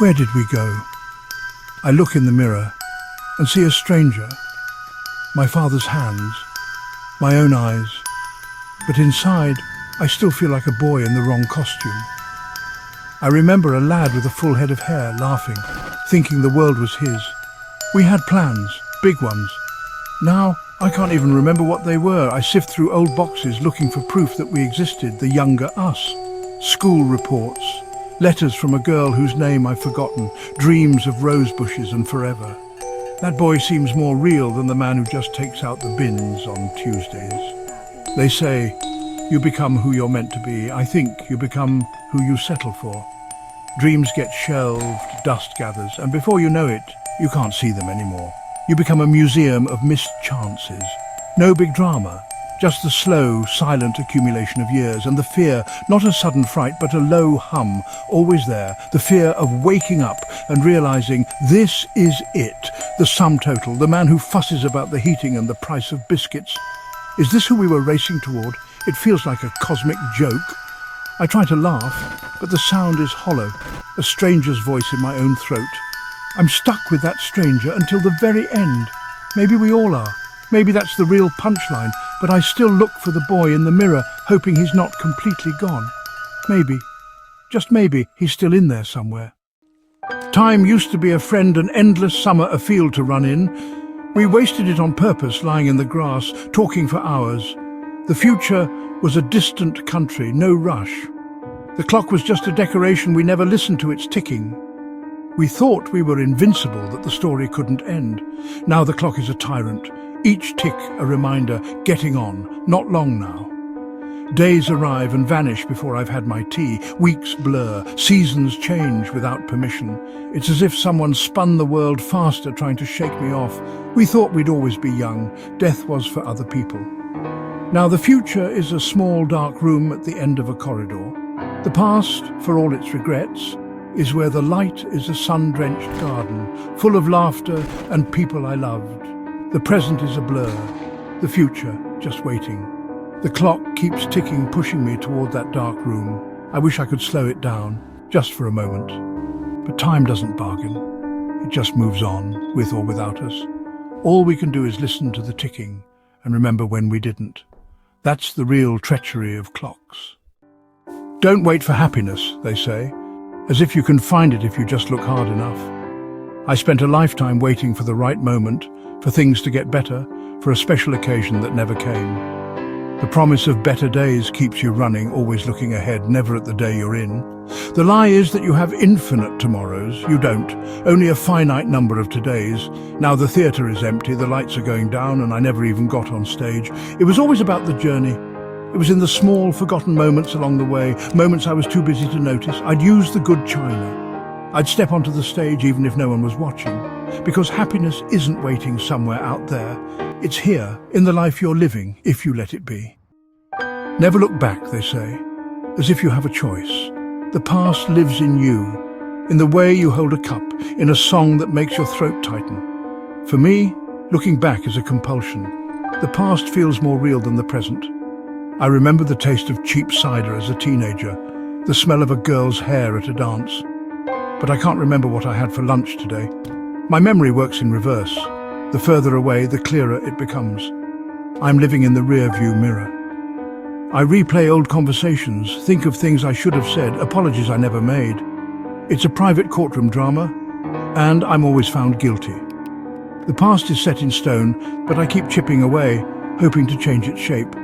Where did we go? I look in the mirror and see a stranger, my father's hands, my own eyes, but inside I still feel like a boy in the wrong costume. I remember a lad with a full head of hair laughing, thinking the world was his. We had plans, big ones. Now I can't even remember what they were. I sift through old boxes looking for proof that we existed, the younger us. School reports, letters from a girl whose name I've forgotten, dreams of rose bushes and forever. That boy seems more real than the man who just takes out the bins on Tuesdays. They say, you become who you're meant to be. I think you become who you settle for. Dreams get shelved, dust gathers, and before you know it, you can't see them anymore. You become a museum of missed chances. No big drama, just the slow, silent accumulation of years, and the fear, not a sudden fright, but a low hum, always there, the fear of waking up and realizing this is it, the sum total, the man who fusses about the heating and the price of biscuits. Is this who we were racing toward? It feels like a cosmic joke. I try to laugh, but the sound is hollow, a stranger's voice in my own throat. I'm stuck with that stranger until the very end. Maybe we all are. Maybe that's the real punchline, but I still look for the boy in the mirror, hoping he's not completely gone. Maybe, just maybe, he's still in there somewhere. Time used to be a friend, an endless summer, a field to run in. We wasted it on purpose, lying in the grass, talking for hours. The future was a distant country, no rush. The clock was just a decoration, we never listened to its ticking. We thought we were invincible, that the story couldn't end. Now the clock is a tyrant, each tick a reminder, getting on, not long now. Days arrive and vanish before I've had my tea, weeks blur, seasons change without permission. It's as if someone spun the world faster trying to shake me off. We thought we'd always be young, death was for other people. Now the future is a small dark room at the end of a corridor. The past, for all its regrets, is where the light is a sun-drenched garden, full of laughter and people I loved. The present is a blur, the future just waiting. The clock keeps ticking, pushing me toward that dark room. I wish I could slow it down, just for a moment. But time doesn't bargain. It just moves on, with or without us. All we can do is listen to the ticking and remember when we didn't. That's the real treachery of clocks. Don't wait for happiness, they say, as if you can find it if you just look hard enough. I spent a lifetime waiting for the right moment, for things to get better, for a special occasion that never came. The promise of better days keeps you running, always looking ahead, never at the day you're in. The lie is that you have infinite tomorrows. You don't, only a finite number of todays. Now the theatre is empty, the lights are going down, and I never even got on stage. It was always about the journey. It was in the small, forgotten moments along the way, moments I was too busy to notice. I'd use the good china. I'd step onto the stage even if no one was watching, because happiness isn't waiting somewhere out there. It's here, in the life you're living, if you let it be. Never look back, they say, as if you have a choice. The past lives in you, in the way you hold a cup, in a song that makes your throat tighten. For me, looking back is a compulsion. The past feels more real than the present. I remember the taste of cheap cider as a teenager, the smell of a girl's hair at a dance. But I can't remember what I had for lunch today. My memory works in reverse. The further away, the clearer it becomes. I'm living in the rear-view mirror. I replay old conversations, think of things I should have said, apologies I never made. It's a private courtroom drama, and I'm always found guilty. The past is set in stone, but I keep chipping away, hoping to change its shape.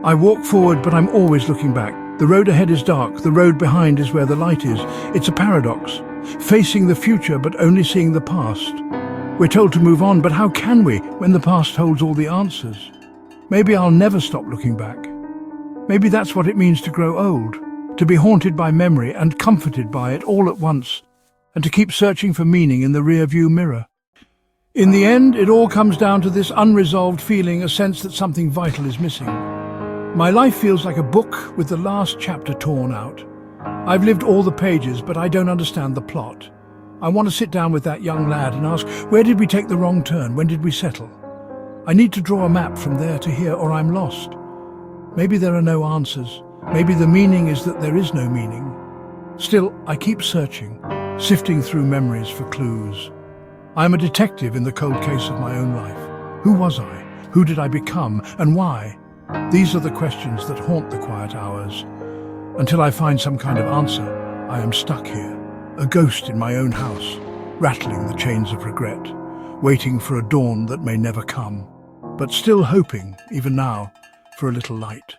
I walk forward, but I'm always looking back. The road ahead is dark, the road behind is where the light is. It's a paradox, facing the future but only seeing the past. We're told to move on, but how can we when the past holds all the answers? Maybe I'll never stop looking back. Maybe that's what it means to grow old, to be haunted by memory and comforted by it all at once, and to keep searching for meaning in the rear-view mirror. In the end, it all comes down to this unresolved feeling, a sense that something vital is missing. My life feels like a book with the last chapter torn out. I've lived all the pages, but I don't understand the plot. I want to sit down with that young lad and ask, where did we take the wrong turn? When did we settle? I need to draw a map from there to here, or I'm lost. Maybe there are no answers. Maybe the meaning is that there is no meaning. Still, I keep searching, sifting through memories for clues. I am a detective in the cold case of my own life. Who was I? Who did I become? And why? These are the questions that haunt the quiet hours. Until I find some kind of answer, I am stuck here, a ghost in my own house, rattling the chains of regret, waiting for a dawn that may never come, but still hoping, even now, for a little light.